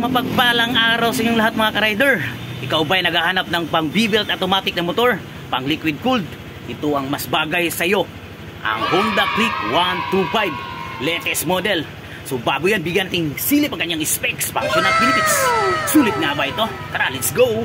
Mapagpalang araw sa inyong lahat mga ka-rider. Ikaw ba'y naghahanap ng pang V-belt automatic na motor, pang liquid cooled? Ito ang mas bagay sa iyo, ang Honda Click 125 latest model. So bago yan, bigyan natin silip ang kanyang specs, function at benefits. Sulit nga ba ito? Tara, let's go!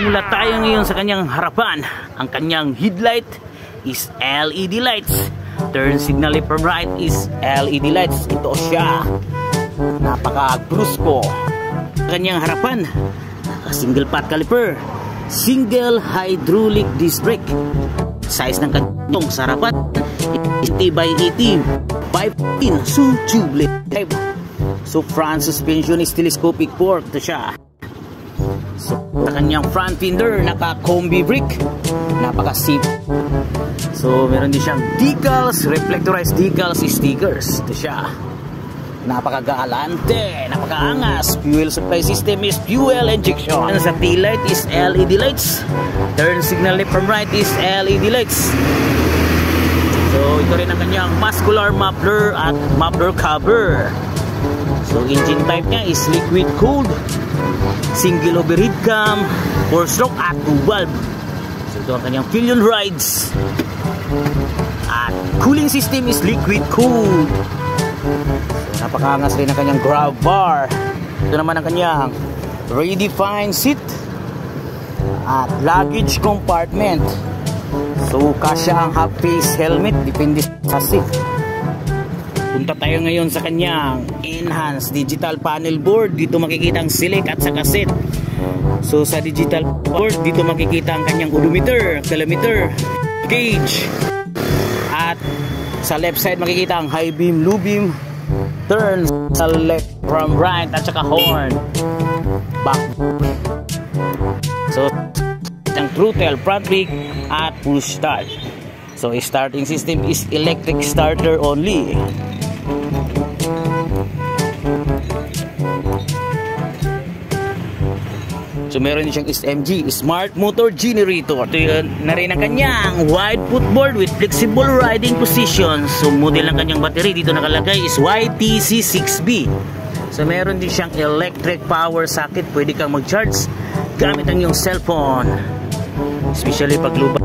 Simula tayo ngayon sa kanyang harapan. Ang kanyang headlight is LED lights. Turn signal left from right is LED lights. Ito siya. Napaka-brusko. Kanyang harapan, single pot caliper, single hydraulic disc brake. Size ng kanyang sa harapan 80x80, 5-pin, so tubeless drive. So front suspension is telescopic fork. Ito siya. So, sa kanyang front fender, naka-combi brake, napaka-safe. So, meron din siyang decals, reflectorized decals, stickers. Ito siya. Napaka-galante, napaka-angas. Fuel supply system is fuel injection. Sa tail light is LED lights. Turn signal left from right is LED lights. So, ito rin ang kanyang muscular muffler at muffler cover. So, engine type niya is liquid cooled, single overhead cam, 4-stroke at 2-valve. So ito ang kanyang pillion rides. At cooling system is liquid cooled. So napakaangas rin ang kanyang grab bar. Ito naman ang kanyang redefined seat at luggage compartment. So kasya ang half face helmet, depende sa seat. Punta tayo ngayon sa kanyang enhanced digital panel board. Dito makikita ang select at sa cassette. So sa digital board, dito makikita ang kanyang odometer, kilometer, gauge. At sa left side makikita ang high beam, low beam, turns sa left from right at saka horn. Back. So ang throttle, front brake at push start. So starting system is electric starter only. So meron din siyang SMG, Smart Motor Generator. Ito yun na rin ang kanyang wide footboard with flexible riding position. So model ng kanyang battery dito nakalagay is YTC6B. So meron din siyang electric power socket. Pwede kang mag-charge gamit ang iyong cellphone. Especially pag lubat